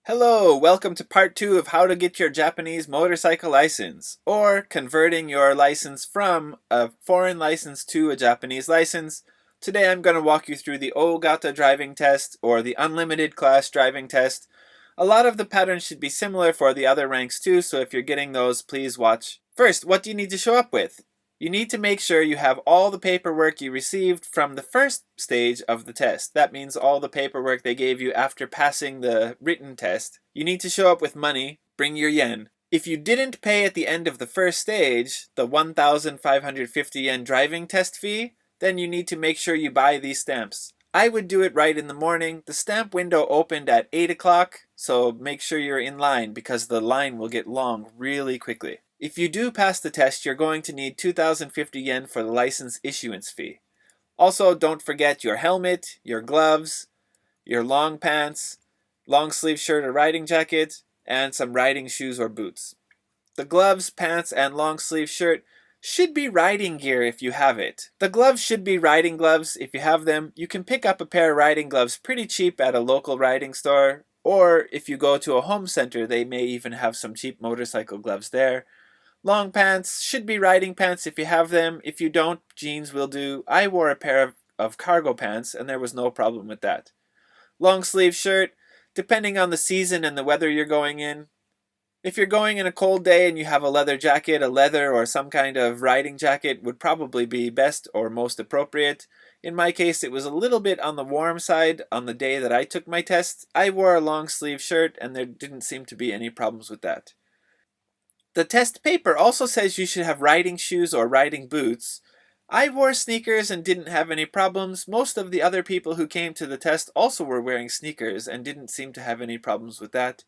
Hello, welcome to part 2 of how to get your Japanese motorcycle license, or converting your license from a foreign license to a Japanese license. Today I'm going to walk you through the Ogata driving test, or the unlimited class driving test. A lot of the patterns should be similar for the other ranks too, so if you're getting those, please watch. First, what do you need to show up with? You need to make sure you have all the paperwork you received from the first stage of the test. That means all the paperwork they gave you after passing the written test. You need to show up with money. Bring your yen. If you didn't pay at the end of the first stage, the 1,550 yen driving test fee, then you need to make sure you buy these stamps. I would do it right in the morning. The stamp window opened at 8 o'clock, so make sure you're in line because the line will get long really quickly. If you do pass the test, you're going to need 2,050 yen for the license issuance fee. Also, don't forget your helmet, your gloves, your long pants, long sleeve shirt or riding jacket, and some riding shoes or boots. The gloves, pants, and long sleeve shirt should be riding gear if you have it. The gloves should be riding gloves if you have them. You can pick up a pair of riding gloves pretty cheap at a local riding store, or if you go to a home center, they may even have some cheap motorcycle gloves there. Long pants should be riding pants if you have them. If you don't, jeans will do. I wore a pair of cargo pants and there was no problem with that. Long sleeve shirt, depending on the season and the weather you're going in. If you're going in a cold day and you have a leather jacket, a leather or some kind of riding jacket would probably be best or most appropriate. In my case, it was a little bit on the warm side on the day that I took my test. I wore a long sleeve shirt and there didn't seem to be any problems with that. The test paper also says you should have riding shoes or riding boots. I wore sneakers and didn't have any problems. Most of the other people who came to the test also were wearing sneakers and didn't seem to have any problems with that.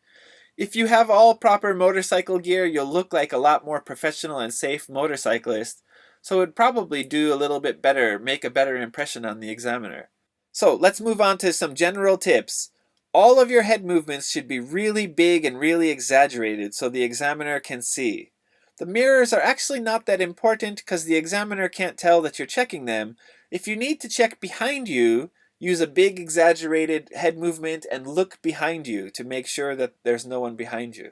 If you have all proper motorcycle gear, you'll look like a lot more professional and safe motorcyclist, so it would probably do a little bit better, make a better impression on the examiner. So let's move on to some general tips. All of your head movements should be really big and really exaggerated so the examiner can see. The mirrors are actually not that important because the examiner can't tell that you're checking them. If you need to check behind you, use a big exaggerated head movement and look behind you to make sure that there's no one behind you.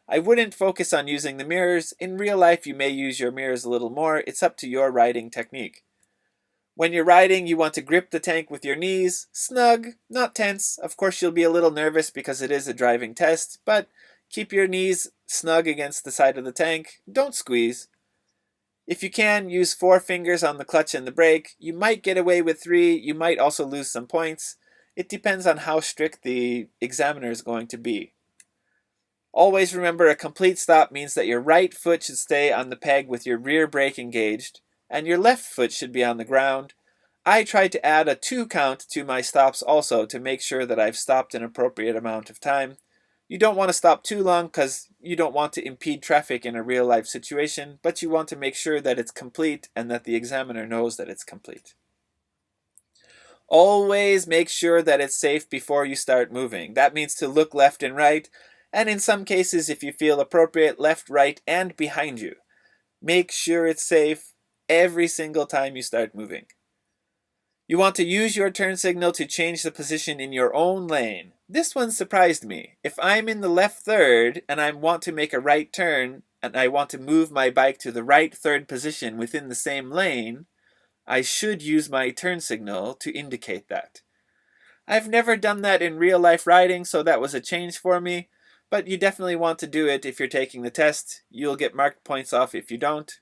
I wouldn't focus on using the mirrors. In real life, you may use your mirrors a little more. It's up to your riding technique. When you're riding, you want to grip the tank with your knees, snug, not tense. Of course, you'll be a little nervous because it is a driving test, but keep your knees snug against the side of the tank. Don't squeeze. If you can, use 4 fingers on the clutch and the brake. You might get away with 3. You might also lose some points. It depends on how strict the examiner is going to be. Always remember, a complete stop means that your right foot should stay on the peg with your rear brake engaged, and your left foot should be on the ground. I try to add a 2 count to my stops also to make sure that I've stopped an appropriate amount of time. You don't want to stop too long because you don't want to impede traffic in a real life situation, but you want to make sure that it's complete and that the examiner knows that it's complete. Always make sure that it's safe before you start moving. That means to look left and right, and in some cases, if you feel appropriate, left, right, and behind you. Make sure it's safe every single time you start moving. You want to use your turn signal to change the position in your own lane. This one surprised me. If I'm in the left third and I want to make a right turn and I want to move my bike to the right third position within the same lane, I should use my turn signal to indicate that. I've never done that in real life riding, so that was a change for me, but you definitely want to do it if you're taking the test. You'll get marked points off if you don't.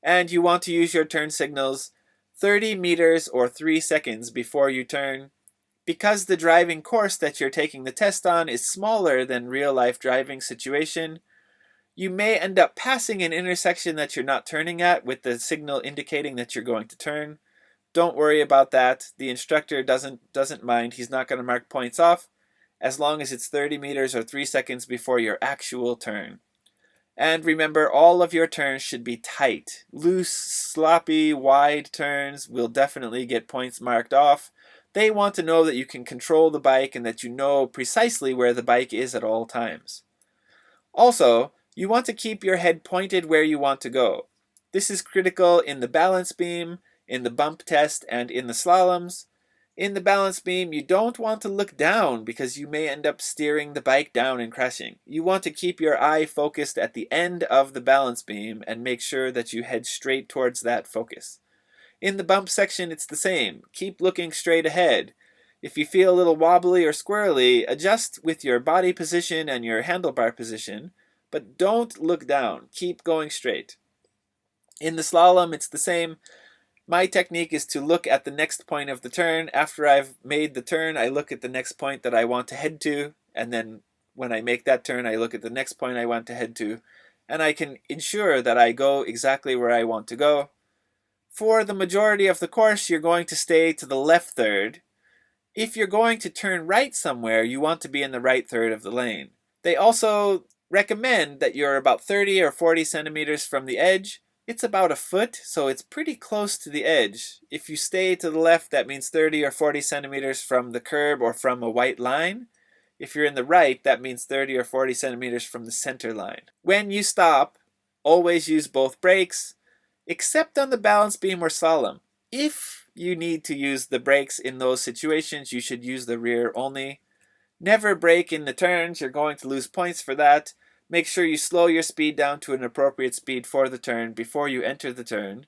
And you want to use your turn signals 30 meters or 3 seconds before you turn. Because the driving course that you're taking the test on is smaller than real-life driving situation, you may end up passing an intersection that you're not turning at with the signal indicating that you're going to turn. Don't worry about that. The instructor doesn't mind. He's not going to mark points off as long as it's 30 meters or 3 seconds before your actual turn. And remember, all of your turns should be tight. Loose, sloppy, wide turns will definitely get points marked off. They want to know that you can control the bike and that you know precisely where the bike is at all times. Also, you want to keep your head pointed where you want to go. This is critical in the balance beam, in the bump test, and in the slaloms. In the balance beam, you don't want to look down because you may end up steering the bike down and crashing. You want to keep your eye focused at the end of the balance beam and make sure that you head straight towards that focus. In the bump section, it's the same. Keep looking straight ahead. If you feel a little wobbly or squirrely, adjust with your body position and your handlebar position, but don't look down. Keep going straight. In the slalom, it's the same. My technique is to look at the next point of the turn. After I've made the turn, I look at the next point that I want to head to, and then when I make that turn, I look at the next point I want to head to, and I can ensure that I go exactly where I want to go. For the majority of the course, you're going to stay to the left third. If you're going to turn right somewhere, you want to be in the right third of the lane. They also recommend that you're about 30 or 40 centimeters from the edge. It's about a foot, so it's pretty close to the edge. If you stay to the left, that means 30 or 40 centimeters from the curb or from a white line. If you're in the right, that means 30 or 40 centimeters from the center line. When you stop, always use both brakes, except on the balance beam or slalom. If you need to use the brakes in those situations, you should use the rear only. Never brake in the turns, you're going to lose points for that. Make sure you slow your speed down to an appropriate speed for the turn before you enter the turn.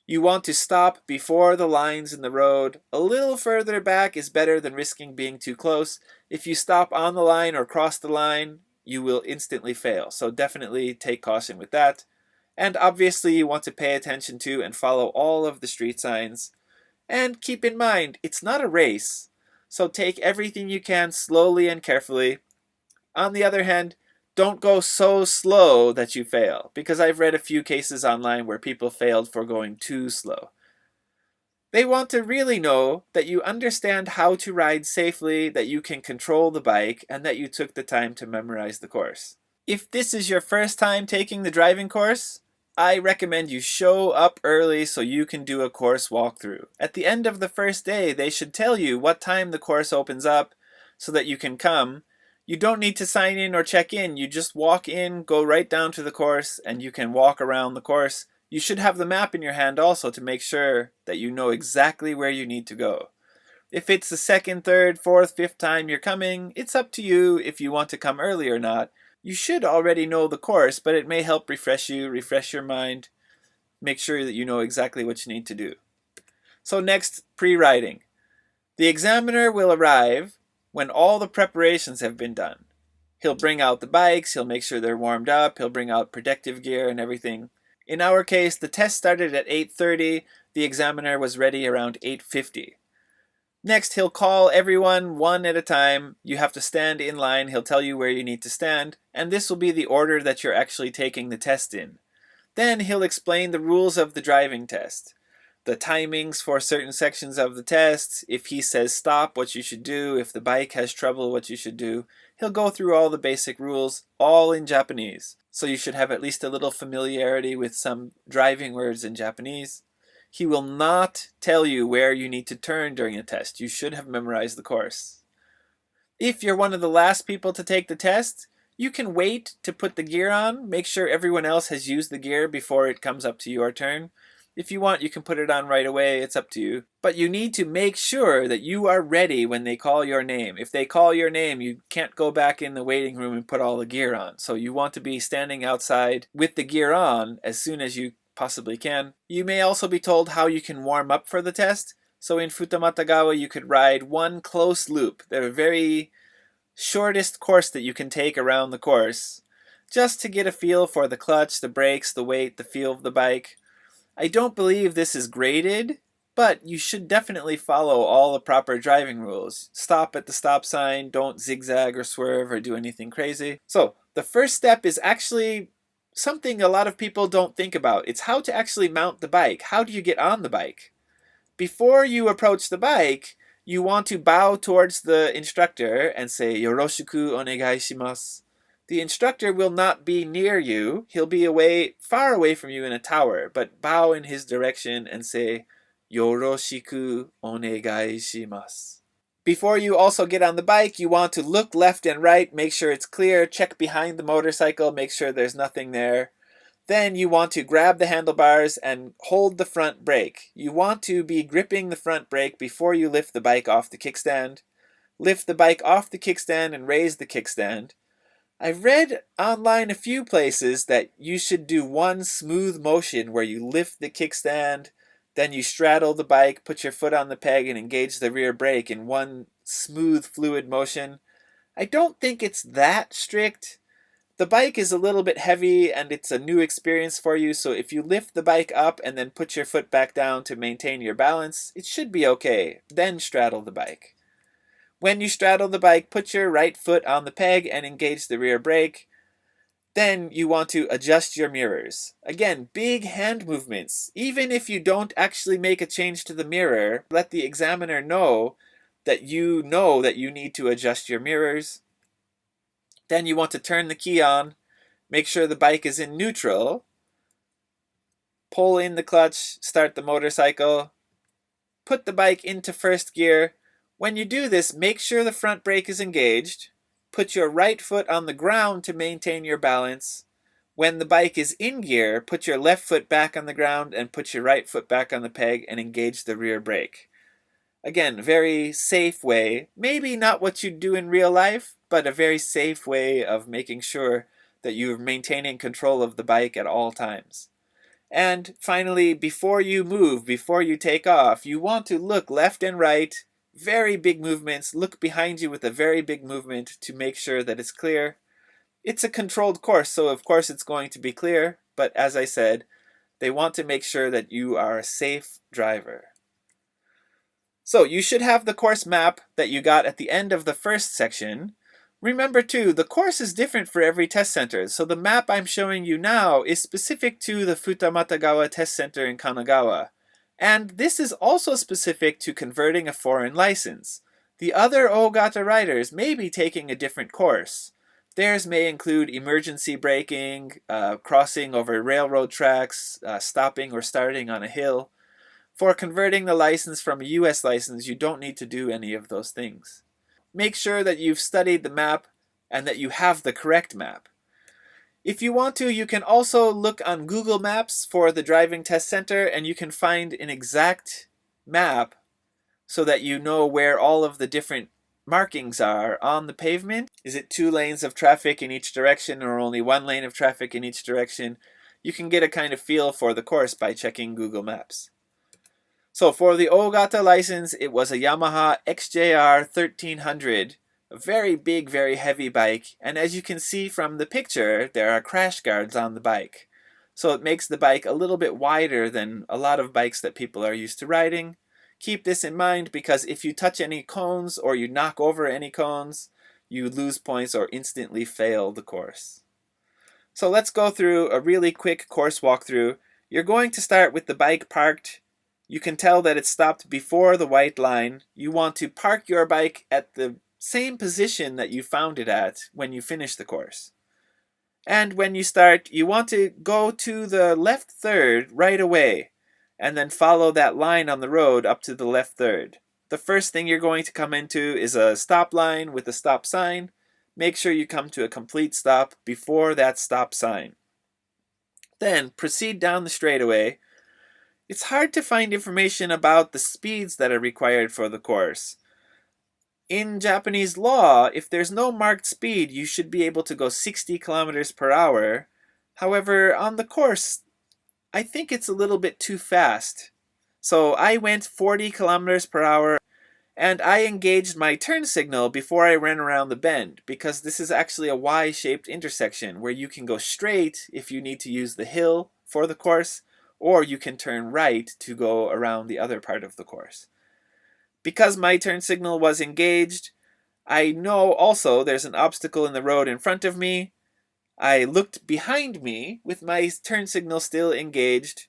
You want to stop before the lines in the road. A little further back is better than risking being too close. If you stop on the line or cross the line, you will instantly fail. So definitely take caution with that. And obviously you want to pay attention to and follow all of the street signs. And keep in mind, it's not a race. So take everything you can slowly and carefully. On the other hand, don't go so slow that you fail, because I've read a few cases online where people failed for going too slow. They want to really know that you understand how to ride safely, that you can control the bike, and that you took the time to memorize the course. If this is your first time taking the driving course, I recommend you show up early so you can do a course walkthrough. At the end of the first day, they should tell you what time the course opens up so that you can come. You don't need to sign in or check in. You just walk in, go right down to the course, and you can walk around the course. You should have the map in your hand also to make sure that you know exactly where you need to go. If it's the second, third, fourth, fifth time you're coming, it's up to you if you want to come early or not. You should already know the course, but it may help refresh your mind, make sure that you know exactly what you need to do. So next, pre-riding. The examiner will arrive when all the preparations have been done. He'll bring out the bikes, he'll make sure they're warmed up, he'll bring out protective gear and everything. In our case, the test started at 8:30, the examiner was ready around 8:50. Next, he'll call everyone one at a time. You have to stand in line, he'll tell you where you need to stand, and this will be the order that you're actually taking the test in. Then he'll explain the rules of the driving test. The timings for certain sections of the test, if he says stop, what you should do, if the bike has trouble, what you should do. He'll go through all the basic rules, all in Japanese. So you should have at least a little familiarity with some driving words in Japanese. He will not tell you where you need to turn during a test. You should have memorized the course. If you're one of the last people to take the test, you can wait to put the gear on. Make sure everyone else has used the gear before it comes up to your turn. If you want, you can put it on right away. It's up to you. But you need to make sure that you are ready when they call your name. If they call your name, you can't go back in the waiting room and put all the gear on. So you want to be standing outside with the gear on as soon as you possibly can. You may also be told how you can warm up for the test. So in Futamatagawa, you could ride one close loop. They're a very shortest course that you can take around the course, just to get a feel for the clutch, the brakes, the weight, the feel of the bike. I don't believe this is graded, but you should definitely follow all the proper driving rules. Stop at the stop sign, don't zigzag or swerve or do anything crazy. So the first step is actually something a lot of people don't think about. It's how to actually mount the bike. How do you get on the bike? Before you approach the bike, you want to bow towards the instructor and say, "Yoroshiku onegai shimasu." The instructor will not be near you. He'll be far away from you in a tower, but bow in his direction and say, "Yoroshiku onegai shimasu." Before you also get on the bike, you want to look left and right, make sure it's clear, check behind the motorcycle, make sure there's nothing there. Then you want to grab the handlebars and hold the front brake. You want to be gripping the front brake before you lift the bike off the kickstand. Lift the bike off the kickstand and raise the kickstand. I've read online a few places that you should do one smooth motion where you lift the kickstand, then you straddle the bike, put your foot on the peg, and engage the rear brake in one smooth, fluid motion. I don't think it's that strict. The bike is a little bit heavy and it's a new experience for you, so if you lift the bike up and then put your foot back down to maintain your balance, it should be okay. Then straddle the bike. When you straddle the bike, put your right foot on the peg and engage the rear brake. Then you want to adjust your mirrors. Again, big hand movements. Even if you don't actually make a change to the mirror, let the examiner know that you need to adjust your mirrors. Then you want to turn the key on, make sure the bike is in neutral, pull in the clutch, start the motorcycle, put the bike into first gear. When you do this, make sure the front brake is engaged. Put your right foot on the ground to maintain your balance. When the bike is in gear, put your left foot back on the ground and put your right foot back on the peg and engage the rear brake. Again, very safe way. Maybe not what you'd do in real life, but a very safe way of making sure that you're maintaining control of the bike at all times. And finally, before you move, before you take off, you want to look left and right. Very big movements. Look behind you with a very big movement to make sure that it's clear. It's a controlled course, so of course it's going to be clear, but as I said, they want to make sure that you are a safe driver. So you should have the course map that you got at the end of the first section. Remember too, the course is different for every test center, so the map I'm showing you now is specific to the Futamatagawa Test Center in Kanagawa. And this is also specific to converting a foreign license. The other Ogata riders may be taking a different course. Theirs may include emergency braking, crossing over railroad tracks, stopping or starting on a hill. For converting the license from a US license, you don't need to do any of those things. Make sure that you've studied the map and that you have the correct map. If you want to, you can also look on Google Maps for the driving test center and you can find an exact map so that you know where all of the different markings are on the pavement. Is it 2 lanes of traffic in each direction or only 1 lane of traffic in each direction? You can get a kind of feel for the course by checking Google Maps. So for the Ogata license, it was a Yamaha XJR 1300, a very big, very heavy bike, and as you can see from the picture, there are crash guards on the bike. So it makes the bike a little bit wider than a lot of bikes that people are used to riding. Keep this in mind because if you touch any cones or you knock over any cones, you lose points or instantly fail the course. So let's go through a really quick course walkthrough. You're going to start with the bike parked. You can tell that it stopped before the white line. You want to park your bike at the same position that you found it at when you finish the course. And when you start, you want to go to the left third right away, and then follow that line on the road up to the left third. The first thing you're going to come into is a stop line with a stop sign. Make sure you come to a complete stop before that stop sign. Then proceed down the straightaway. It's hard to find information about the speeds that are required for the course. In Japanese law, if there's no marked speed, you should be able to go 60 kilometers per hour. However, on the course, I think it's a little bit too fast. So I went 40 kilometers per hour and I engaged my turn signal before I ran around the bend because this is actually a Y-shaped intersection where you can go straight if you need to use the hill for the course, or you can turn right to go around the other part of the course. Because my turn signal was engaged, I know also there's an obstacle in the road in front of me. I looked behind me with my turn signal still engaged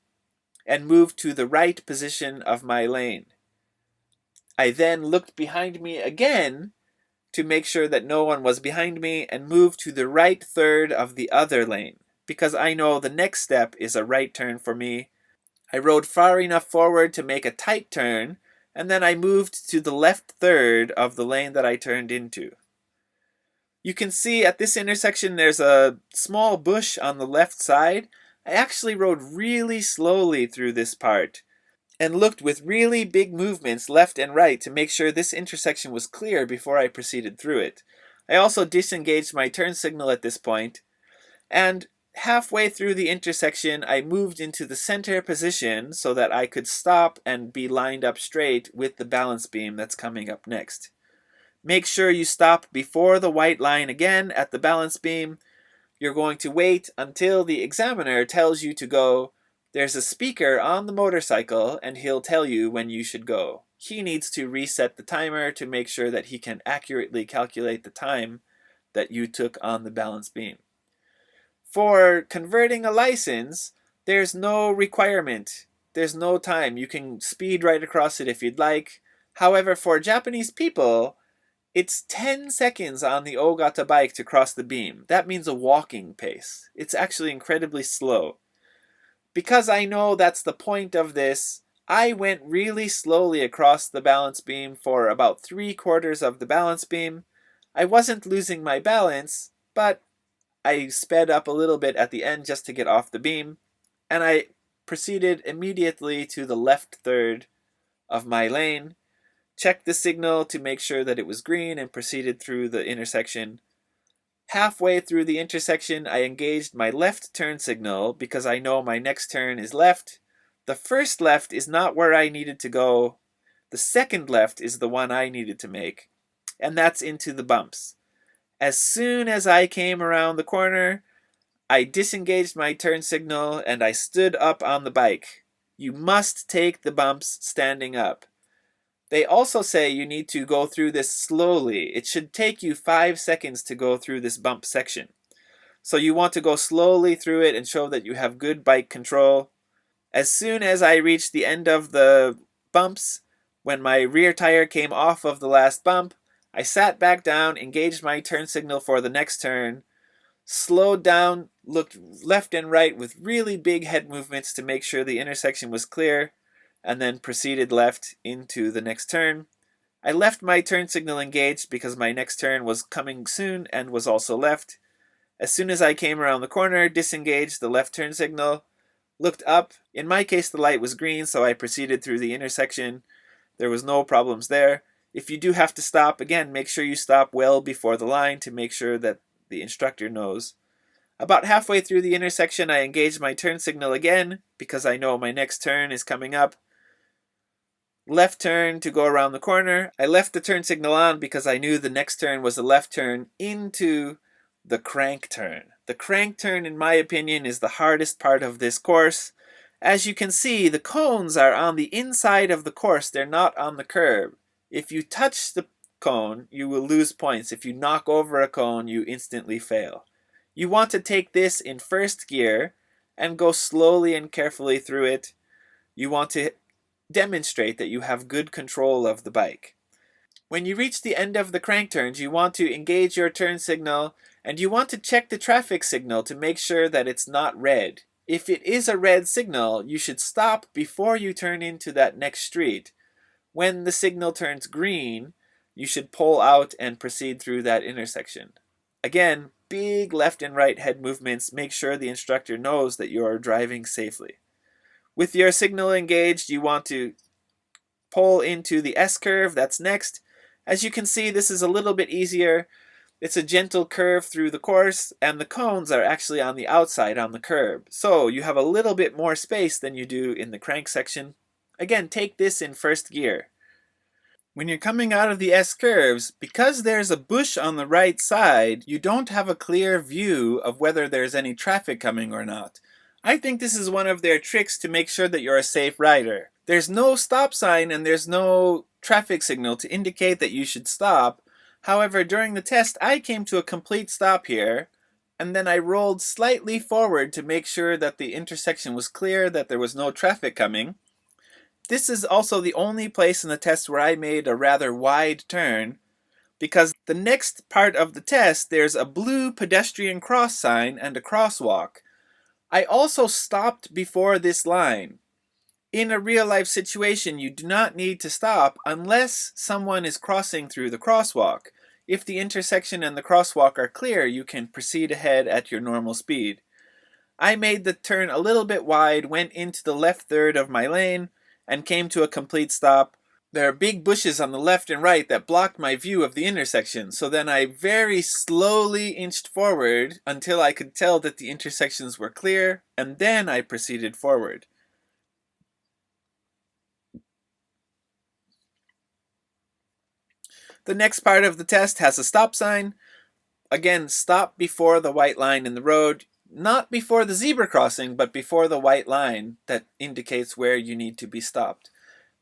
and moved to the right position of my lane. I then looked behind me again to make sure that no one was behind me and moved to the right third of the other lane because I know the next step is a right turn for me. I rode far enough forward to make a tight turn, and then I moved to the left third of the lane that I turned into. You can see at this intersection there's a small bush on the left side. I actually rode really slowly through this part and looked with really big movements left and right to make sure this intersection was clear before I proceeded through it. I also disengaged my turn signal at this point, and halfway through the intersection I moved into the center position so that I could stop and be lined up straight with the balance beam that's coming up next. Make sure you stop before the white line again at the balance beam. You're going to wait until the examiner tells you to go. There's a speaker on the motorcycle and he'll tell you when you should go. He needs to reset the timer to make sure that he can accurately calculate the time that you took on the balance beam. For converting a license, there's no requirement. There's no time. You can speed right across it if you'd like. However, for Japanese people, it's 10 seconds on the Ogata bike to cross the beam. That means a walking pace. It's actually incredibly slow. Because I know that's the point of this, I went really slowly across the balance beam for about 3/4 of the balance beam. I wasn't losing my balance, but I sped up a little bit at the end just to get off the beam, and I proceeded immediately to the left third of my lane, checked the signal to make sure that it was green, and proceeded through the intersection. Halfway through the intersection, I engaged my left turn signal because I know my next turn is left. The first left is not where I needed to go. The second left is the one I needed to make, and that's into the bumps. As soon as I came around the corner, I disengaged my turn signal and I stood up on the bike. You must take the bumps standing up. They also say you need to go through this slowly. It should take you 5 seconds to go through this bump section. So you want to go slowly through it and show that you have good bike control. As soon as I reached the end of the bumps, when my rear tire came off of the last bump, I sat back down, engaged my turn signal for the next turn, slowed down, looked left and right with really big head movements to make sure the intersection was clear, and then proceeded left into the next turn. I left my turn signal engaged because my next turn was coming soon and was also left. As soon as I came around the corner, disengaged the left turn signal, looked up. In my case, the light was green, so I proceeded through the intersection. There was no problems there. If you do have to stop, again, make sure you stop well before the line to make sure that the instructor knows. About halfway through the intersection, I engaged my turn signal again because I know my next turn is coming up. Left turn to go around the corner. I left the turn signal on because I knew the next turn was a left turn into the crank turn. The crank turn, in my opinion, is the hardest part of this course. As you can see, the cones are on the inside of the course. They're not on the curb. If you touch the cone, you will lose points. If you knock over a cone, you instantly fail. You want to take this in first gear and go slowly and carefully through it. You want to demonstrate that you have good control of the bike. When you reach the end of the crank turns, you want to engage your turn signal and you want to check the traffic signal to make sure that it's not red. If it is a red signal, you should stop before you turn into that next street. When the signal turns green, you should pull out and proceed through that intersection. Again, big left and right head movements. Make sure the instructor knows that you are driving safely. With your signal engaged, you want to pull into the S-curve. That's next. As you can see, this is a little bit easier. It's a gentle curve through the course, and the cones are actually on the outside on the curb. So you have a little bit more space than you do in the crank section. Again, take this in first gear. When you're coming out of the S-curves, because there's a bush on the right side, you don't have a clear view of whether there's any traffic coming or not. I think this is one of their tricks to make sure that you're a safe rider. There's no stop sign and there's no traffic signal to indicate that you should stop. However, during the test, I came to a complete stop here, and then I rolled slightly forward to make sure that the intersection was clear, that there was no traffic coming. This is also the only place in the test where I made a rather wide turn, because the next part of the test, there's a blue pedestrian cross sign and a crosswalk. I also stopped before this line. In a real-life situation, you do not need to stop unless someone is crossing through the crosswalk. If the intersection and the crosswalk are clear, you can proceed ahead at your normal speed. I made the turn a little bit wide, went into the left third of my lane, and came to a complete stop. There are big bushes on the left and right that blocked my view of the intersection, so then I very slowly inched forward until I could tell that the intersections were clear, and then I proceeded forward. The next part of the test has a stop sign. Again, stop before the white line in the road, not before the zebra crossing, but before the white line that indicates where you need to be stopped.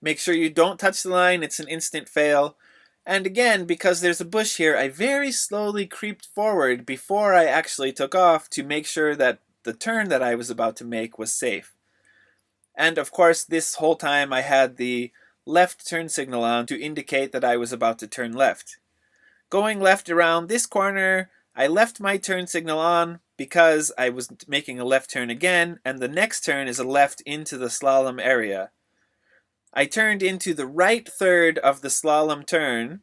Make sure you don't touch the line, it's an instant fail. And again, because there's a bush here, I very slowly creeped forward before I actually took off to make sure that the turn that I was about to make was safe. And of course, this whole time I had the left turn signal on to indicate that I was about to turn left. Going left around this corner, I left my turn signal on because I was making a left turn again, and the next turn is a left into the slalom area. I turned into the right third of the slalom turn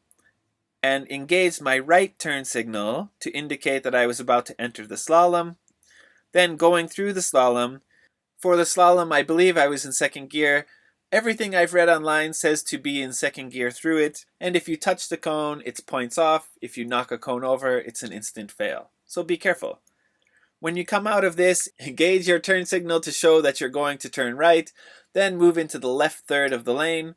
and engaged my right turn signal to indicate that I was about to enter the slalom. Then going through the slalom. For the slalom, I believe I was in second gear. Everything I've read online says to be in second gear through it, and if you touch the cone, it's points off. If you knock a cone over, it's an instant fail. So be careful. When you come out of this, engage your turn signal to show that you're going to turn right, then move into the left third of the lane.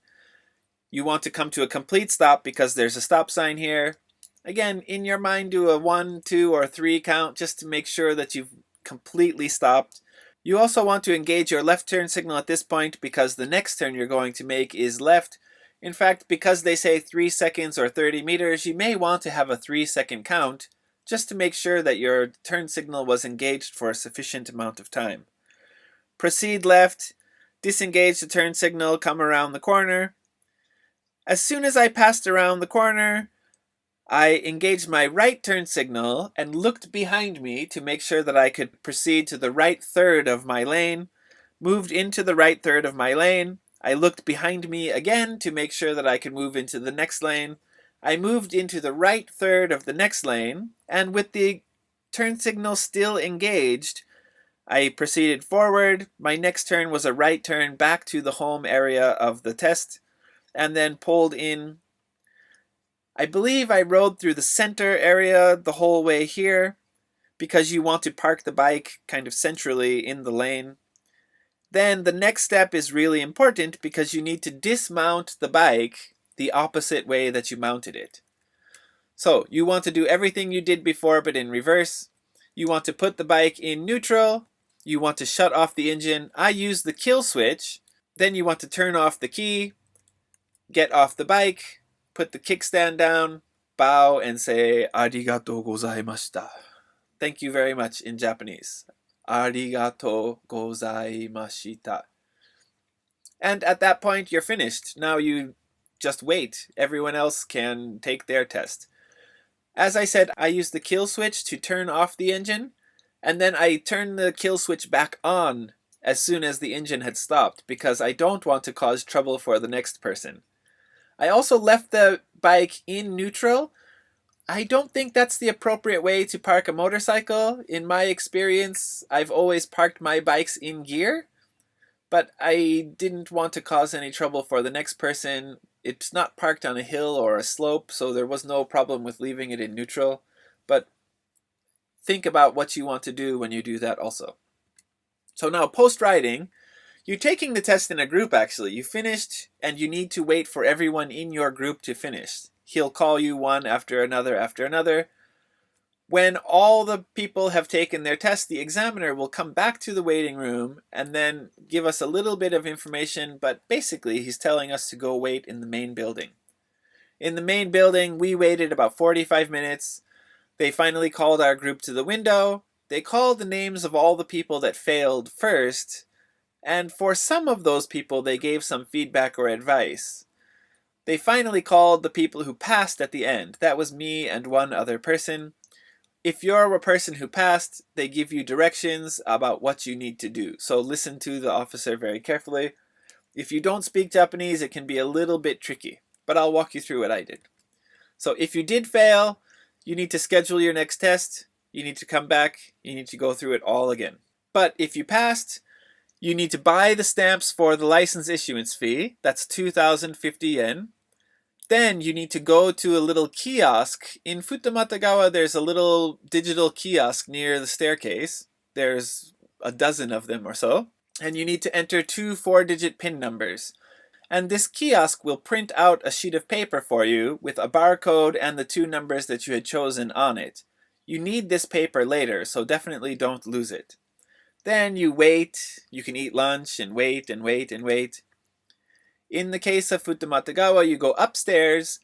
You want to come to a complete stop because there's a stop sign here. Again, in your mind, do a 1, 2, or 3 count just to make sure that you've completely stopped. You also want to engage your left turn signal at this point because the next turn you're going to make is left. In fact, because they say 3 seconds or 30 meters, you may want to have a 3-second count just to make sure that your turn signal was engaged for a sufficient amount of time. Proceed left, disengage the turn signal, come around the corner. As soon as I passed around the corner, I engaged my right turn signal and looked behind me to make sure that I could proceed to the right third of my lane, moved into the right third of my lane. I looked behind me again to make sure that I could move into the next lane. I moved into the right third of the next lane, and with the turn signal still engaged, I proceeded forward. My next turn was a right turn back to the home area of the test, and then pulled in. I believe I rode through the center area the whole way here because you want to park the bike kind of centrally in the lane. Then the next step is really important because you need to dismount the bike the opposite way that you mounted it. So you want to do everything you did before but in reverse. You want to put the bike in neutral. You want to shut off the engine. I use the kill switch. Then you want to turn off the key, get off the bike, put the kickstand down, bow, and say "arigatou gozaimashita." Thank you very much in Japanese. Arigatou gozaimashita. And at that point, you're finished. Now you just wait. Everyone else can take their test. As I said, I use the kill switch to turn off the engine, and then I turn the kill switch back on as soon as the engine had stopped because I don't want to cause trouble for the next person. I also left the bike in neutral. I don't think that's the appropriate way to park a motorcycle. In my experience, I've always parked my bikes in gear, but I didn't want to cause any trouble for the next person. It's not parked on a hill or a slope, so there was no problem with leaving it in neutral. But think about what you want to do when you do that also. So now, post-riding, you're taking the test in a group actually. You finished and you need to wait for everyone in your group to finish. He'll call you one after another after another. When all the people have taken their test, the examiner will come back to the waiting room and then give us a little bit of information, but basically he's telling us to go wait in the main building. In the main building, we waited about 45 minutes. They finally called our group to the window. They called the names of all the people that failed first, and for some of those people, they gave some feedback or advice. They finally called the people who passed at the end. That was me and one other person. If you're a person who passed, they give you directions about what you need to do. So listen to the officer very carefully. If you don't speak Japanese, it can be a little bit tricky, but I'll walk you through what I did. So if you did fail, you need to schedule your next test. You need to come back. You need to go through it all again. But if you passed, you need to buy the stamps for the license issuance fee. That's 2,050 yen. Then you need to go to a little kiosk. In Futamatagawa, there's a little digital kiosk near the staircase. There's a dozen of them or so. And you need to enter two 4-digit PIN numbers. And this kiosk will print out a sheet of paper for you with a barcode and the two numbers that you had chosen on it. You need this paper later, so definitely don't lose it. Then you wait, you can eat lunch and wait and wait and wait. In the case of Futamatagawa, you go upstairs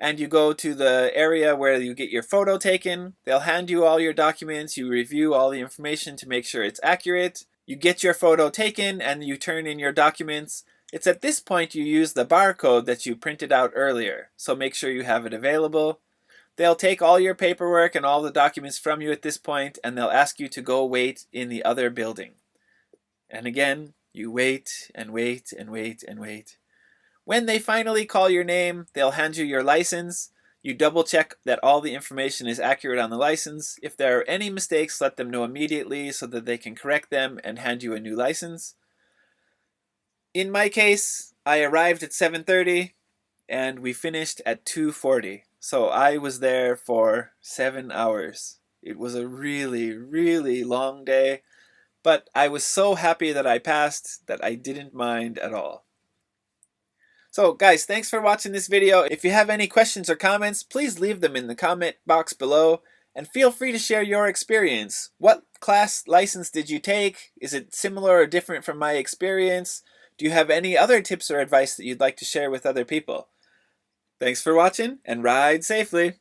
and you go to the area where you get your photo taken. They'll hand you all your documents, you review all the information to make sure it's accurate. You get your photo taken and you turn in your documents. It's at this point you use the barcode that you printed out earlier, so make sure you have it available. They'll take all your paperwork and all the documents from you at this point, and they'll ask you to go wait in the other building. And again, you wait and wait and wait and wait. When they finally call your name, they'll hand you your license. You double check that all the information is accurate on the license. If there are any mistakes, let them know immediately so that they can correct them and hand you a new license. In my case, I arrived at 7:30 and we finished at 2:40. So I was there for 7 hours. It was a really, really long day, but I was so happy that I passed that I didn't mind at all. So guys, thanks for watching this video. If you have any questions or comments, please leave them in the comment box below. And feel free to share your experience. What class license did you take? Is it similar or different from my experience? Do you have any other tips or advice that you'd like to share with other people? Thanks for watching and ride safely!